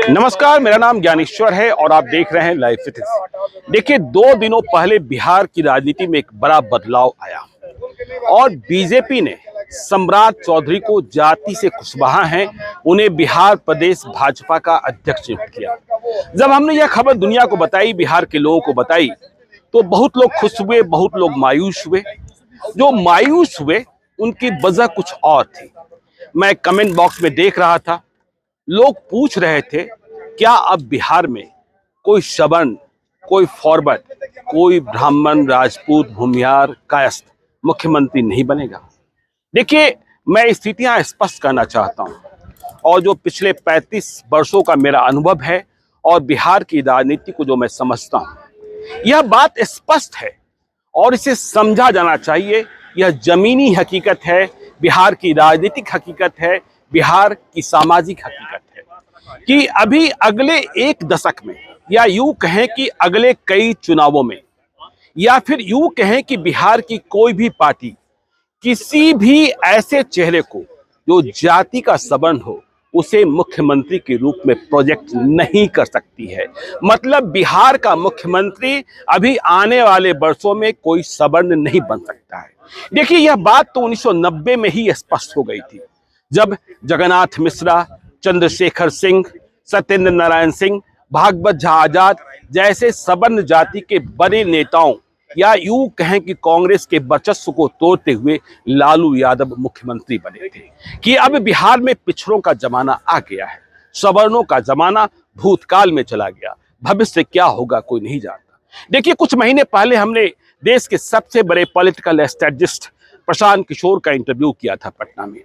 नमस्कार, मेरा नाम ज्ञानेश्वर है और आप देख रहे हैं लाइव सिटीज। देखिए, 2 दिनों पहले बिहार की राजनीति में एक बड़ा बदलाव आया और बीजेपी ने सम्राट चौधरी को जाति से कुशवाहा हैं, उन्हें बिहार प्रदेश भाजपा का अध्यक्ष नियुक्त किया। जब हमने यह खबर दुनिया को बताई, बिहार के लोगों को बताई, तो बहुत लोग खुश हुए, बहुत लोग मायूस हुए। जो मायूस हुए उनकी वजह कुछ और थी। मैं कमेंट बॉक्स में देख रहा था, लोग पूछ रहे थे क्या अब बिहार में कोई सवर्ण, कोई फॉरवर्ड, कोई ब्राह्मण, राजपूत, भूमिहार, कायस्थ मुख्यमंत्री नहीं बनेगा। देखिए, मैं स्थितियां स्पष्ट करना चाहता हूं और जो पिछले 35 वर्षों का मेरा अनुभव है और बिहार की राजनीति को जो मैं समझता हूं, यह बात स्पष्ट है और इसे समझा जाना चाहिए। यह जमीनी हकीकत है, बिहार की राजनीतिक हकीकत है, बिहार की सामाजिक हकीकत है कि अभी अगले 1 दशक में, या यूं कहें कि अगले कई चुनावों में, या फिर यूं कहें कि बिहार की कोई भी पार्टी किसी भी ऐसे चेहरे को जो जाति का सवर्ण हो उसे मुख्यमंत्री के रूप में प्रोजेक्ट नहीं कर सकती है। मतलब बिहार का मुख्यमंत्री अभी आने वाले वर्षों में कोई सवर्ण नहीं बन सकता है। देखिए, यह बात तो 1990 में ही स्पष्ट हो गई थी, जब जगन्नाथ मिश्रा, चंद्रशेखर सिंह, सत्येंद्र नारायण सिंह, भागवत झा आजाद जैसे सवर्ण जाति के बड़े नेताओं, या यूं कहें कि कांग्रेस के वर्चस्व को तोड़ते हुए लालू यादव मुख्यमंत्री बने थे कि अब बिहार में पिछड़ों का जमाना आ गया है, सवर्णों का जमाना भूतकाल में चला गया, भविष्य क्या होगा कोई नहीं जानता। देखिए, कुछ महीने पहले हमने देश के सबसे बड़े पॉलिटिकल स्ट्रेटजिस्ट प्रशांत किशोर का इंटरव्यू किया था पटना में,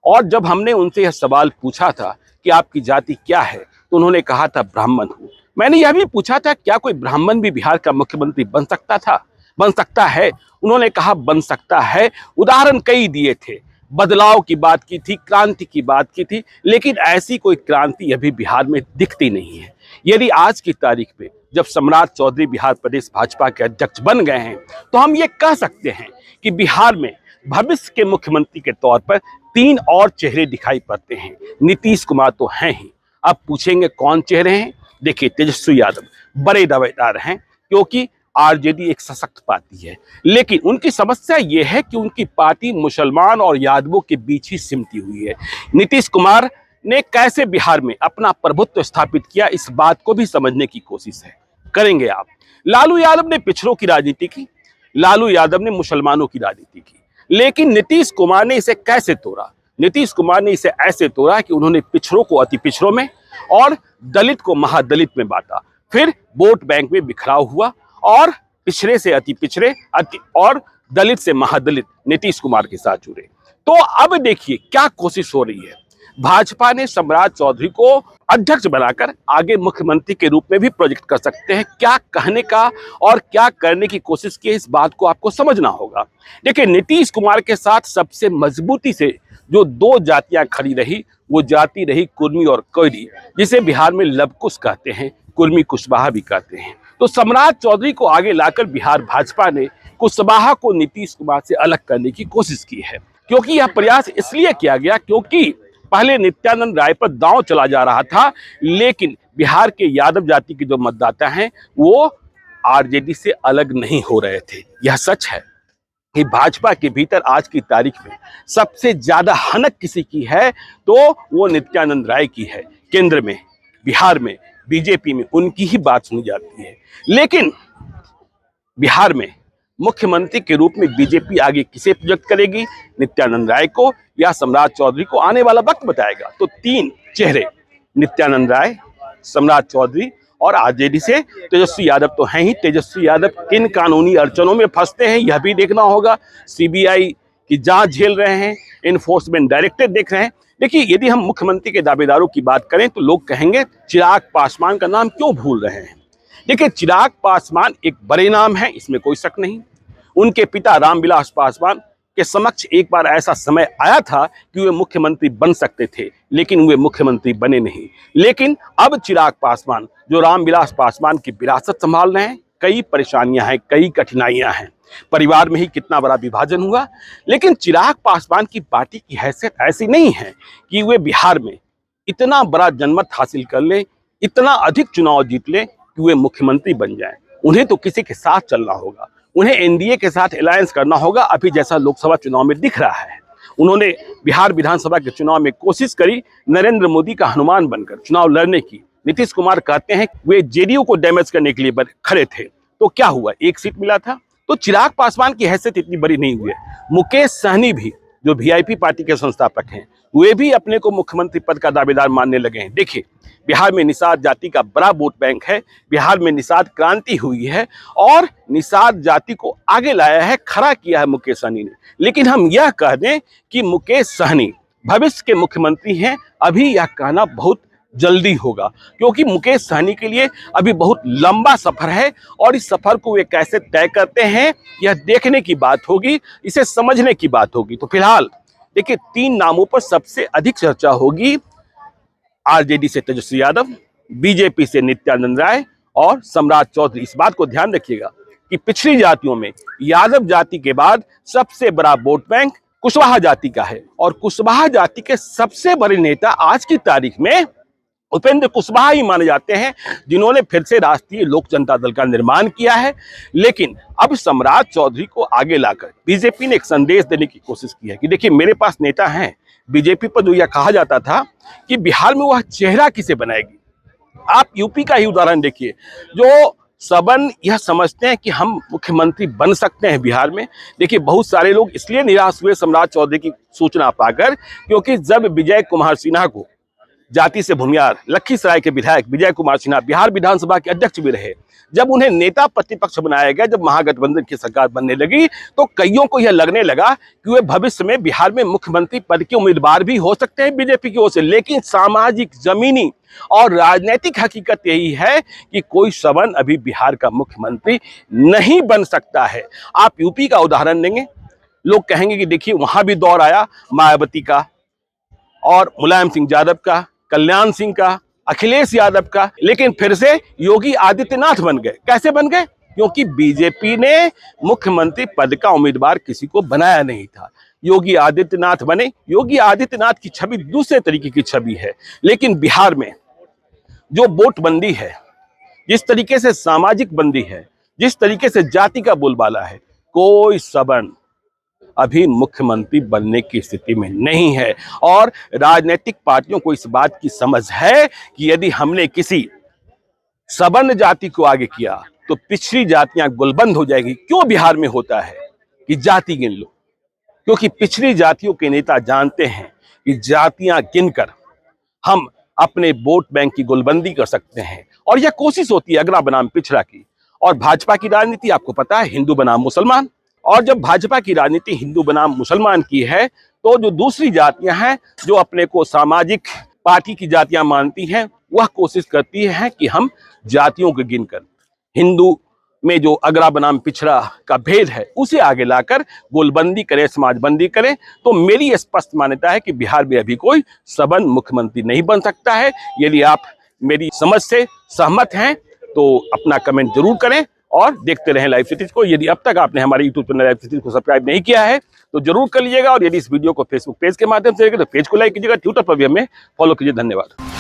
और जब हमने उनसे यह सवाल पूछा था कि आपकी जाति क्या है, तो उन्होंने कहा था ब्राह्मण हूं। मैंने यह भी पूछा था क्या कोई ब्राह्मण भी बिहार का मुख्यमंत्री बन सकता है? उन्होंने कहा बन सकता है। उदाहरण कई दिए थे, बदलाव की बात की थी, क्रांति की बात की थी, लेकिन ऐसी कोई क्रांति अभी बिहार में दिखती नहीं है। यदि आज की तारीख में जब सम्राट चौधरी बिहार प्रदेश भाजपा के अध्यक्ष बन गए हैं, तो हम ये कह सकते हैं कि बिहार में भविष्य के मुख्यमंत्री के तौर पर 3 और चेहरे दिखाई पड़ते हैं। नीतीश कुमार तो हैं ही। अब पूछेंगे कौन चेहरे हैं? देखिए, तेजस्वी यादव बड़े दावेदार हैं क्योंकि आरजेडी एक सशक्त पार्टी है, लेकिन उनकी समस्या यह है कि उनकी पार्टी मुसलमान और यादवों के बीच ही सिमटी हुई है। नीतीश कुमार ने कैसे बिहार में अपना प्रभुत्व स्थापित किया, इस बात को भी समझने की कोशिश करेंगे आप। लालू यादव ने पिछड़ों की राजनीति की, लालू यादव ने मुसलमानों की राजनीति की, लेकिन नीतीश कुमार ने इसे कैसे तोड़ा? नीतीश कुमार ने इसे ऐसे तोड़ा कि उन्होंने पिछड़ों को अति पिछड़ों में और दलित को महादलित में बांटा, फिर वोट बैंक में बिखराव हुआ और पिछड़े से अति पिछड़े, और दलित से महादलित नीतीश कुमार के साथ जुड़े। तो अब देखिए क्या कोशिश हो रही है। भाजपा ने सम्राट चौधरी को अध्यक्ष बनाकर आगे मुख्यमंत्री के रूप में भी प्रोजेक्ट कर सकते हैं। क्या कहने का और क्या करने की कोशिश की, इस बात को आपको समझना होगा। देखिए, नीतीश कुमार के साथ सबसे मजबूती से जो 2 जातियां खड़ी रही, वो जाति रही कुर्मी और कोयरी, जिसे बिहार में लवकुश कहते हैं, कुर्मी कुशवाहा भी कहते हैं। तो सम्राट चौधरी को आगे लाकर बिहार भाजपा ने कुशवाहा को नीतीश कुमार से अलग करने की कोशिश की है। क्योंकि यह प्रयास इसलिए किया गया क्योंकि पहले नित्यानंद राय पर दांव चला जा रहा था, लेकिन बिहार के यादव जाति के जो मतदाता हैं वो आरजेडी से अलग नहीं हो रहे थे। यह सच है कि भाजपा के भीतर आज की तारीख में सबसे ज्यादा हनक किसी की है तो वो नित्यानंद राय की है। केंद्र में, बिहार में, बीजेपी में उनकी ही बात सुनी जाती है। लेकिन बिहार में मुख्यमंत्री के रूप में बीजेपी आगे किसे प्रोजेक्ट करेगी, नित्यानंद राय को या सम्राट चौधरी को, आने वाला वक्त बताएगा। तो 3 चेहरे, नित्यानंद राय, सम्राट चौधरी और आरजेडी से तेजस्वी यादव तो हैं ही। तेजस्वी यादव किन कानूनी अड़चनों में फंसते हैं यह भी देखना होगा। सीबीआई की जांच झेल रहे हैं, एनफोर्समेंट डायरेक्टरेट देख रहे हैं। देखिए, यदि हम मुख्यमंत्री के दावेदारों की बात करें तो लोग कहेंगे चिराग पासवान का नाम क्यों भूल रहे हैं। देखिए, चिराग पासवान एक बड़े नाम है, इसमें कोई शक नहीं। उनके पिता रामविलास पासवान के समक्ष एक बार ऐसा समय आया था कि वे मुख्यमंत्री बन सकते थे, लेकिन वे मुख्यमंत्री बने नहीं। लेकिन अब चिराग पासवान जो रामविलास पासवान की विरासत संभाल रहे हैं, कई परेशानियां हैं, कई कठिनाइयां हैं। परिवार में ही कितना बड़ा विभाजन हुआ, लेकिन चिराग पासवान की पार्टी की हैसियत ऐसी नहीं है कि वे बिहार में इतना बड़ा जनमत हासिल कर ले इतना अधिक चुनाव जीत ले कि वे मुख्यमंत्री बन जाएं। उन्हें तो किसी के साथ चलना होगा, उन्हें एनडीए के साथ अलायंस करना होगा, अभी जैसा लोकसभा चुनाव में दिख रहा है। उन्होंने बिहार विधानसभा के चुनाव में कोशिश करी नरेंद्र मोदी का हनुमान बनकर चुनाव लड़ने की। नीतीश कुमार कहते हैं वे जेडीयू को डैमेज करने के लिए खड़े थे, तो क्या हुआ, एक सीट मिला था। तो चिराग पासवान की हैसियत इतनी बड़ी नहीं हुई है। मुकेश सहनी भी, जो वीआईपी पार्टी के संस्थापक हैं, वे भी अपने को मुख्यमंत्री पद का दावेदार मानने लगे हैं। देखिए, बिहार में निषाद जाति का बड़ा वोट बैंक है, बिहार में निषाद क्रांति हुई है और निषाद जाति को आगे लाया है, खड़ा किया है मुकेश सहनी ने। लेकिन हम यह कह दें कि मुकेश सहनी भविष्य के मुख्यमंत्री हैं, अभी यह कहना बहुत जल्दी होगा, क्योंकि मुकेश सहनी के लिए अभी बहुत लंबा सफर है और इस सफर को वे कैसे तय करते हैं यह देखने की बात होगी, इसे समझने की बात होगी। तो फिलहाल देखिए, 3 नामों पर सबसे अधिक चर्चा होगी। आरजेडी से तेजस्वी यादव, बीजेपी से नित्यानंद राय और सम्राट चौधरी। इस बात को ध्यान रखिएगा कि पिछड़ी जातियों में यादव जाति के बाद सबसे बड़ा वोट बैंक कुशवाहा जाति का है और कुशवाहा जाति के सबसे बड़े नेता आज की तारीख में उपेंद्र कुशवाहा ही माने जाते हैं, जिन्होंने फिर से राष्ट्रीय लोक जनता दल का निर्माण किया है। लेकिन अब सम्राट चौधरी को आगे लाकर बीजेपी ने एक संदेश देने की कोशिश की है कि देखिए, मेरे पास नेता हैं। बीजेपी पर जो यह कहा जाता था कि बिहार में वह चेहरा किसे बनाएगी, आप यूपी का ही उदाहरण देखिए, जो सबन यह समझते हैं कि हम मुख्यमंत्री बन सकते हैं बिहार में। देखिए, बहुत सारे लोग इसलिए निराश हुए सम्राट चौधरी की सूचना पाकर, क्योंकि जब विजय कुमार सिन्हा को, जाति से भूमियार लखीसराय के विधायक विजय कुमार सिन्हा बिहार विधानसभा के अध्यक्ष भी रहे, जब उन्हें नेता प्रतिपक्ष बनाया गया, जब महागठबंधन की सरकार बनने लगी, तो कईयों को यह लगने लगा कि वे भविष्य में बिहार में मुख्यमंत्री पद के उम्मीदवार भी हो सकते हैं बीजेपी की ओर से। लेकिन सामाजिक, जमीनी और राजनीतिक हकीकत यही है कि कोई सबन अभी बिहार का मुख्यमंत्री नहीं बन सकता है। आप यूपी का उदाहरण देंगे, लोग कहेंगे कि देखिए, वहां भी दौर आया मायावती का और मुलायम सिंह यादव का, कल्याण सिंह का, अखिलेश यादव का, लेकिन फिर से योगी आदित्यनाथ बन गए। कैसे बन गए? क्योंकि बीजेपी ने मुख्यमंत्री पद का उम्मीदवार किसी को बनाया नहीं था, योगी आदित्यनाथ बने। योगी आदित्यनाथ की छवि दूसरे तरीके की छवि है। लेकिन बिहार में जो वोट बंदी है, जिस तरीके से सामाजिक बंदी है, जिस तरीके से जाति का बोलबाला है, कोई सबन अभी मुख्यमंत्री बनने की स्थिति में नहीं है। और राजनीतिक पार्टियों को इस बात की समझ है कि यदि हमने किसी सबन जाति को आगे किया तो पिछड़ी जातियां गुलबंद हो जाएगी। क्यों बिहार में होता है कि जाति गिन लो? क्योंकि पिछड़ी जातियों के नेता जानते हैं कि जातियां गिनकर हम अपने वोट बैंक की गुलबंदी कर सकते हैं, और यह कोशिश होती है अगला बनाम पिछड़ा की। और भाजपा की राजनीति आपको पता है, हिंदू बनाम मुसलमान। और जब भाजपा की राजनीति हिंदू बनाम मुसलमान की है, तो जो दूसरी जातियां हैं, जो अपने को सामाजिक पार्टी की जातियां मानती हैं, वह कोशिश करती है कि हम जातियों को गिनकर हिंदू में जो अगला बनाम पिछड़ा का भेद है उसे आगे लाकर गोलबंदी करें, समाजबंदी करें। तो मेरी स्पष्ट मान्यता है कि बिहार में अभी कोई सबन मुख्यमंत्री नहीं बन सकता है। यदि आप मेरी समझ से सहमत हैं तो अपना कमेंट जरूर करें और देखते रहें लाइव सिटीज को। यदि अब तक आपने हमारे यूट्यूब चैनल लाइव सिटीज को सब्सक्राइब नहीं किया है तो जरूर कर लीजिएगा, और यदि इस वीडियो को फेसबुक पेज के माध्यम से देखें तो पेज को लाइक कीजिएगा, ट्विटर पर भी हमें फॉलो कीजिए। धन्यवाद।